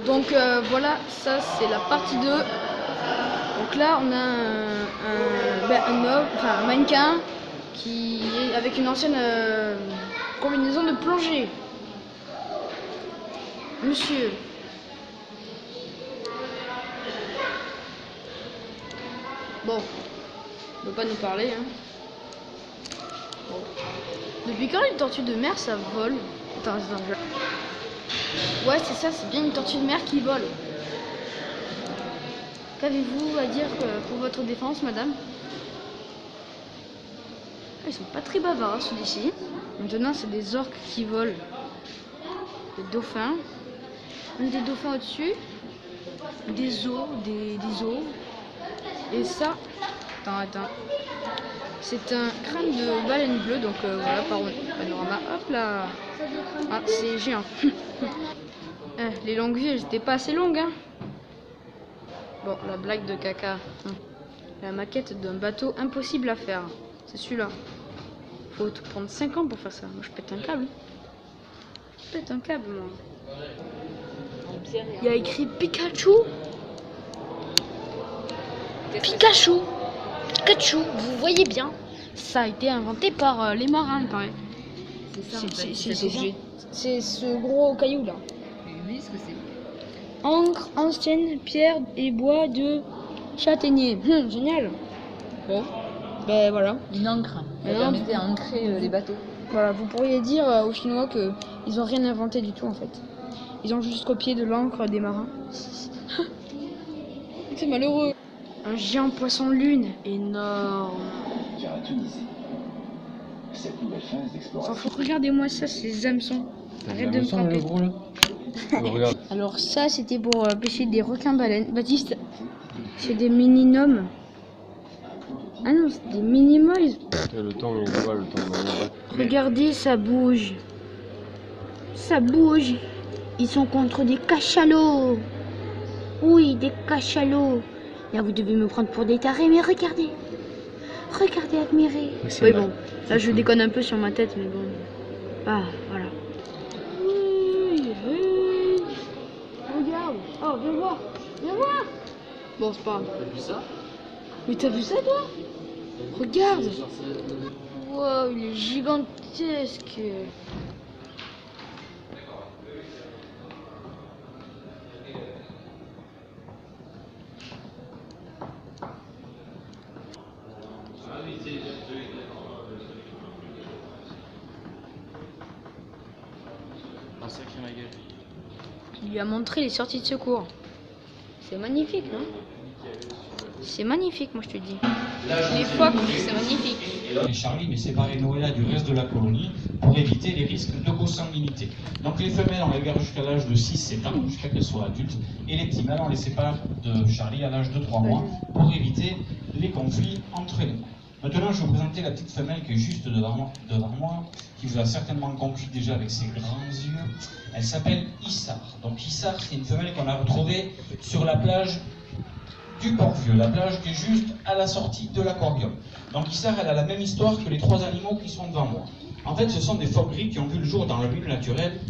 Donc voilà, ça c'est la partie 2. Donc là on a un homme, enfin un mannequin qui est avec une ancienne combinaison de plongée. Monsieur. Bon, il ne veut pas nous parler. Hein. Bon. Depuis quand une tortue de mer ça vole? Attends. Ouais, c'est ça, c'est bien une tortue de mer qui vole. Qu'avez-vous à dire pour votre défense, madame? Ils sont pas très bavards, celui-ci. Maintenant, c'est des orques qui volent. Des dauphins. On a des dauphins au-dessus. Des os, des os. Et ça... Attends. C'est un crâne de baleine bleue, donc voilà, panorama. Hop là. Ah, c'est géant. Les longues vues, elles étaient pas assez longues, hein. Bon, la blague de caca. La maquette d'un bateau impossible à faire. C'est celui-là. Faut te prendre 5 ans pour faire ça. Moi, je pète un câble. Moi. Il y a écrit Pikachu. Pikachu, vous voyez bien. Ça a été inventé par les marins, il paraît. C'est ça. C'est ce gros caillou là. Oui, ce que c'est. Encre, ancienne, pierre et bois de châtaignier. Génial. Bon, ben voilà. Une encre. Ça permettait à ancrer les bateaux. Voilà, vous pourriez dire aux Chinois que ils ont rien inventé du tout en fait. Ils ont juste copié de l'encre des marins. C'est malheureux. Un géant poisson lune énorme. Regardez-moi ça, c'est des hameçons. Arrête de me frapper. Alors ça, c'était pour pêcher des requins-baleines. Baptiste, c'est des mini-noms. Ah non, c'est des minimoys. Le temps, il est pas le temps. Regardez, ça bouge. Ça bouge. Ils sont contre des cachalots. Oui, des cachalots. Là, vous devez me prendre pour des tarés, mais regardez. Regardez, admirez. Oui, bon, là, je déconne un peu sur ma tête, mais bon. Ah, voilà. Oui. Regarde. Oh, viens voir. Bon, c'est pas grave. T'as vu ça? Mais t'as vu ça, toi? Regarde. Wow, il est gigantesque. Il lui a montré les sorties de secours. C'est magnifique, non? C'est magnifique, moi je te dis. Les phoques, c'est magnifique. Et Charlie mais séparer Noëlla du reste de la colonie pour éviter les risques de consanguinité. Donc les femelles, on les garde jusqu'à l'âge de 6-7 ans, jusqu'à qu'elles soient adultes, et les petits mâles, on les sépare de Charlie à l'âge de 3 mois pour éviter les conflits entre eux. Maintenant, je vais vous présenter la petite femelle qui est juste devant moi, qui vous a certainement conquis déjà avec ses grands yeux. Elle s'appelle Issar. Donc Issar, c'est une femelle qu'on a retrouvée sur la plage du Port-Vieux, la plage qui est juste à la sortie de l'aquarium. Donc Issar, elle a la même histoire que les 3 animaux qui sont devant moi. En fait, ce sont des phoques gris qui ont vu le jour dans le milieu naturel,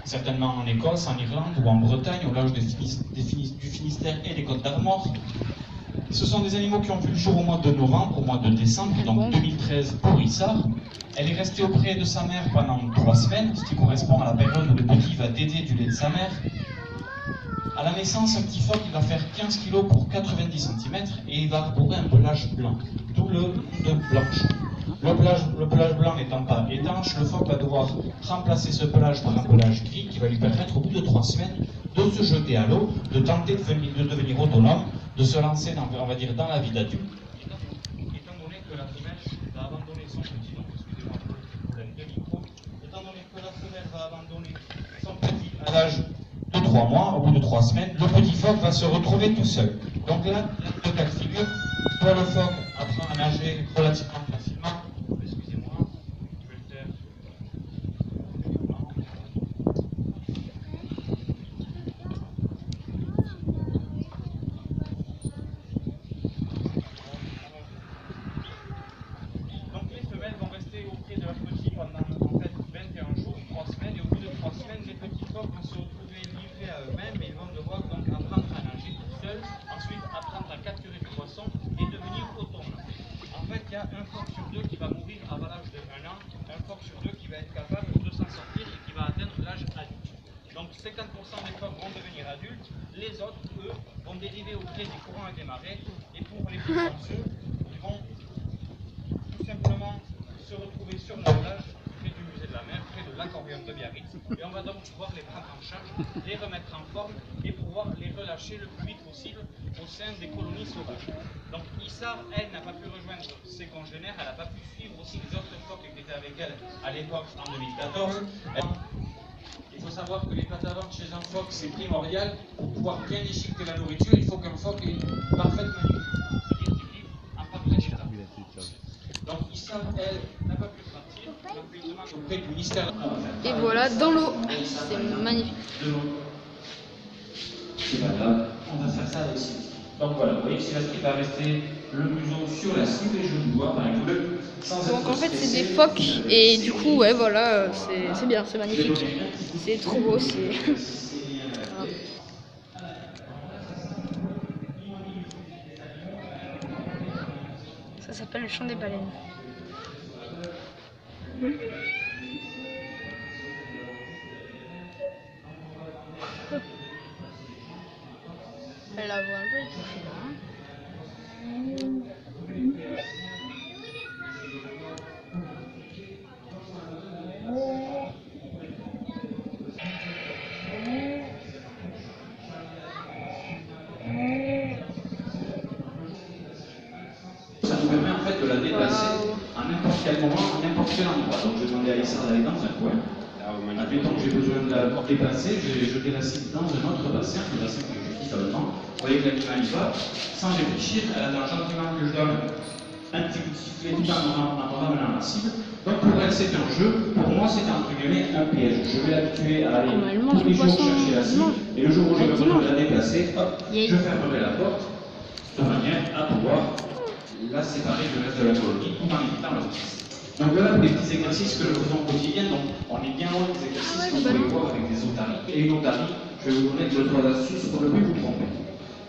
certainement en Écosse, en Irlande ou en Bretagne, au large du Finistère et des Côtes d'Armor. Ce sont des animaux qui ont vu le jour au mois de novembre, au mois de décembre, donc 2013 pour Issar. Elle est restée auprès de sa mère pendant 3 semaines, ce qui correspond à la période où le petit va téter du lait de sa mère. À la naissance, un petit phoque il va faire 15 kg pour 90 cm et il va arborer un pelage blanc, d'où le nom de blanche. Le pelage blanc n'étant pas étanche, le phoque va devoir remplacer ce pelage par un pelage gris qui va lui permettre au bout de 3 semaines de se jeter à l'eau, de tenter de devenir autonome, de se lancer dans, on va dire, dans la vie d'adulte. Étant donné que la femelle va abandonner son petit, donc excusez-moi pour le problème de micro, étant donné que la femelle va abandonner son petit à l'âge de 3 mois, au bout de 3 semaines, le petit phoque va se retrouver tout seul. Donc là, deux cas de figure, soit le phoque apprend à nager relativement facilement, excusez-moi, je vais le faire. Donc les femelles vont rester auprès de leur petit pendant en fait 21 jours, 3 semaines, et au bout de 3 semaines, les petits phoques vont se retrouver livrés à eux-mêmes et ils vont devoir phoques vont devenir adultes, les autres, eux, vont dériver au gré des courants et des marées, et pour les plus chanceux, ils vont tout simplement se retrouver sur la plage, près du musée de la mer, près de l'aquarium de Biarritz, et on va donc pouvoir les prendre en charge, les remettre en forme et pouvoir les relâcher le plus vite possible au sein des colonies sauvages. Donc Issa, elle, n'a pas pu rejoindre ses congénères, elle n'a pas pu suivre aussi les autres phoques qui étaient avec elle à l'époque en 2014. Il faut savoir que l'état d'avance chez un phoque, c'est primordial. Pour pouvoir bien déchiqueter la nourriture, il faut qu'un phoque ait une parfaite manucure, c'est-à-dire qu'il vive en parfait état. Donc Issa, elle, n'a pas pu partir, donc une demande auprès du ministère. Et voilà, dans l'eau. C'est magnifique. C'est pas grave, on va faire ça avec cible. Donc voilà, vous voyez que Sylvestre va rester le museau sur la cible et je le dois par exemple. Donc en fait c'est des phoques et du coup ouais voilà c'est bien, c'est magnifique. C'est trop beau, c'est... Ça s'appelle le chant des baleines. Elle la voit un peu étouffée là. Ça nous permet en fait de la déplacer à n'importe quel moment, à n'importe quel endroit. Donc je vais demander à Issa d'aller dans un coin. Admettons que j'ai besoin de la déplacer, je vais jeter la cible dans un autre bassin, le bassin que je quitte avant. Vous voyez que l'animal y va, sans réfléchir, elle attend gentiment que je donne un petit coup de sifflet tout en ramenant la cible. Donc pour elle c'est un jeu, pour moi c'est entre guillemets un piège. Je vais l'habituer à aller tous les jours chercher la cible, et le jour où j'ai besoin de la déplacer, hop, je fermerai la porte de manière à pouvoir la séparer du reste de la colonie tout en évitant le stress. Donc voilà pour les petits exercices que nous faisons au quotidien. Donc on est bien loin des exercices que vous pouvez voir avec des otaries. Et une otarie, je vais vous donner 2-3 astuces pour ne plus vous tromper.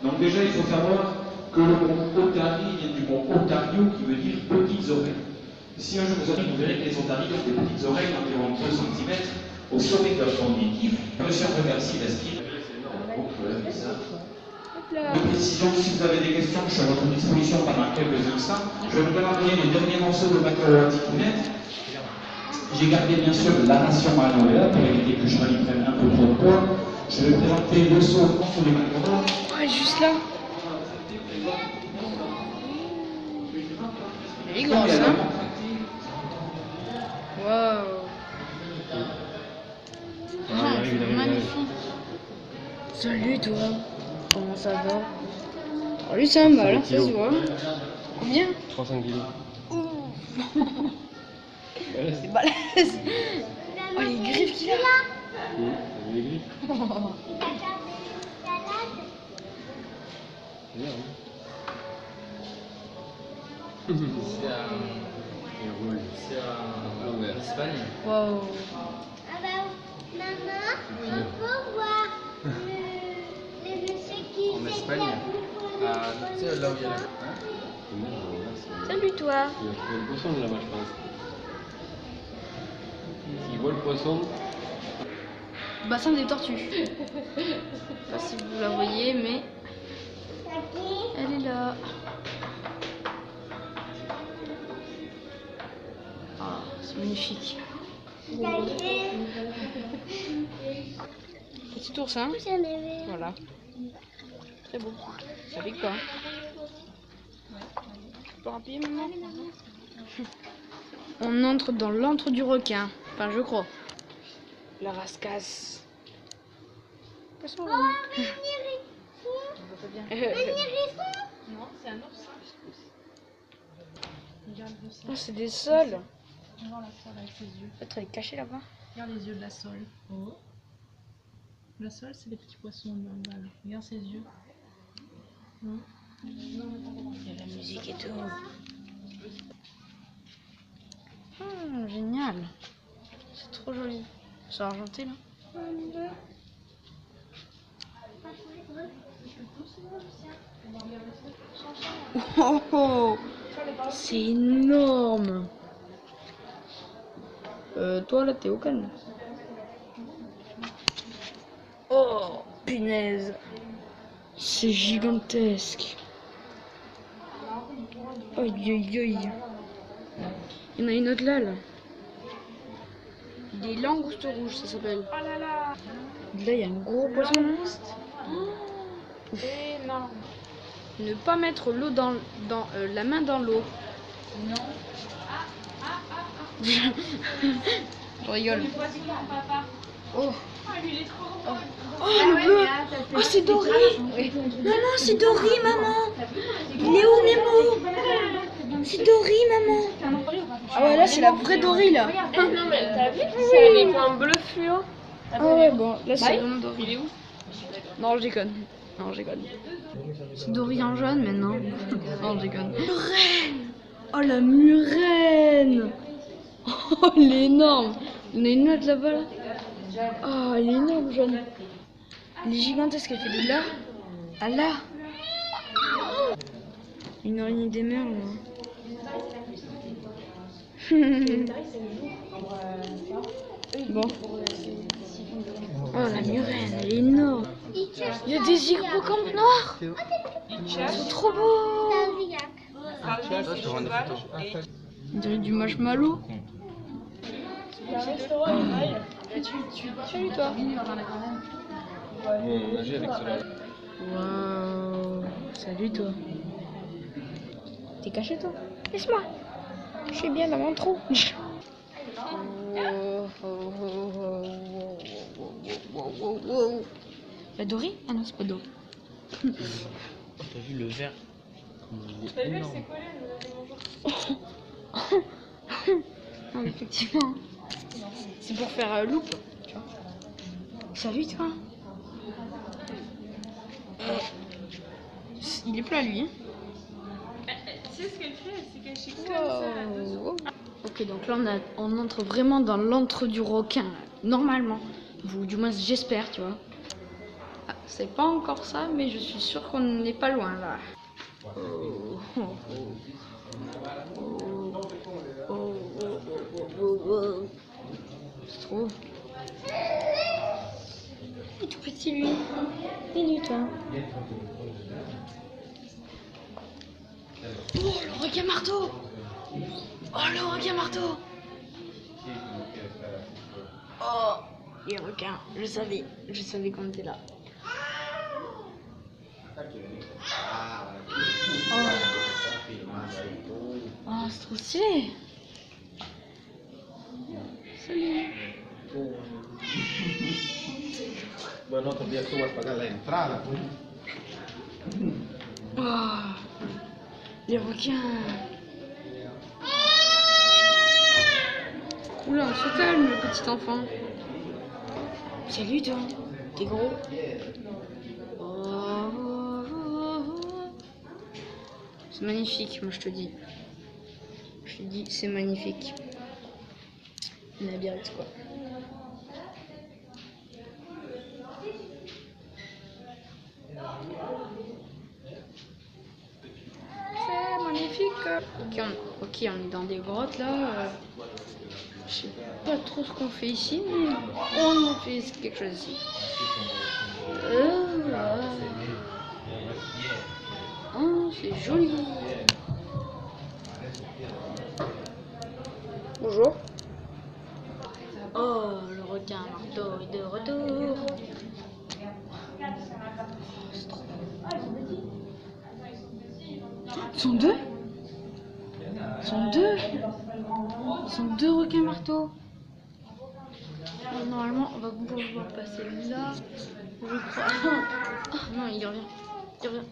Donc déjà il faut savoir que le mot otarie vient du mot otario qui veut dire petites oreilles. Si un jour vous verrez que les otaries ont des petites oreilles d'environ 2 cm au sommet de leur conjonctif, monsieur réversible aspire. De précision, si vous avez des questions, je suis à votre disposition pendant quelques instants. Je vais vous demander les derniers morceaux de macaroni anticounette. J'ai gardé bien sûr la ration à Noël pour éviter que Charlie prenne un peu trop de poids. Je vais présenter le saut pour les macaronis. Ouais, juste là. Elle est grosse, hein. Waouh. Ah, c'est magnifique. Salut toi. Comment ça va? Salut, ça va mal, ça se voit. Combien? 300 kilos. C'est balèze. Oh, les griffes qu'il a. Les griffes. C'est bien, C'est en Espagne. Wow. Maman, on peut voir le monsieur qui En Espagne. Tu sais, là où il y a la... Salut toi. Il a trouvé le poisson là-bas, je pense. S'il voit le poisson, Bassin des tortues. Je sais pas si vous la voyez, mais elle est là. Ah, c'est magnifique. Petit oursin. Voilà. Très beau. Ça pique pas. Tu peux rappuyer maman? On entre dans l'antre du requin. Enfin, je crois. La rascasse. Poisson rouge. Non, c'est un oursin. Regarde le ciel. Oh, c'est des sols. Regarde la sole avec ses yeux. Peut-être elle est cachée là-bas. Regarde les yeux de la sole. Oh. La sole, c'est les petits poissons en bas. Regarde ses yeux. Non. Il y a la musique et tout. Génial. C'est trop joli. C'est argenté là. Oh, oh, c'est énorme. Toi là t'es au calme. Oh, punaise. C'est gigantesque. Aïe, aïe, aïe. Il y en a une autre là. Des langoustes rouges, ça s'appelle. Oh là là. Là, il y a un gros poisson. Énorme. Ne pas mettre l'eau dans la main dans l'eau. Non. Je rigole. Le poisson en papa. Oh, Ah, lui, il est trop grand. oh le bleu. Oh, c'est Dory. Maman, c'est Dory, maman. Il est où, Nemo? C'est Dory, maman. Ah ouais, là, c'est la vraie Dory, là. Non, mais t'as vu? C'est avec un bleu fluo. Ah ouais, bon, là, c'est vraiment Dory. Il est où? Non, je déconne. Non, je déconne. C'est Dory en jaune maintenant. Non, je déconne. Murène. Oh, la murène. Oh, elle est énorme. Il y en a une autre là-bas, là. Oh, elle est énorme, jaune. Elle est gigantesque, elle fait de là à là. Une araignée des mers, là. Bon. Oh, la murène, elle est énorme. Il y a des hippocampes noirs. Ils sont trop beaux. On dirait du marshmallow. Salut toi. On nageait avec cela. Waouh. Salut toi. T'es caché toi? Laisse-moi. Je suis bien dans mon trou. La Dory? Ah non, c'est pas Dory. T'as vu le verre? T'as vu, c'est collé, Non, mais effectivement. C'est pour faire loupe. Tu vois. Salut toi. Il est plat lui. Hein. Tu sais ce qu'elle fait? C'est qu'elle chique comme ça. Wow. Ok, donc là on entre vraiment dans l'antre du requin. Normalement. Ou du moins j'espère, tu vois. Ah, c'est pas encore ça, mais je suis sûre qu'on n'est pas loin là. C'est trop. Il est tout petit lui. Il est nu toi. Oh le requin marteau. Oh le requin marteau. Oh les requins. Je savais qu'on était là. Oh, c'est trop stylé. Salut. Bueno, todavía tú vas a pagar la entrada. Oh, les requins. Oula, on se calme, le petit enfant. Salut toi, t'es gros. C'est magnifique, moi je te dis. Je te dis, c'est magnifique. Une labyrinthe quoi. C'est magnifique. Ok, on est dans des grottes là. Je sais pas trop ce qu'on fait ici, mais on fait quelque chose ici. Oh, c'est joli. Bonjour. Oh, le requin marteau est de retour. C'est trop beau. Ils sont deux. Ils sont deux requins marteaux. Alors, normalement, on va pouvoir passer là. Je crois. Ah non, il revient. Il revient.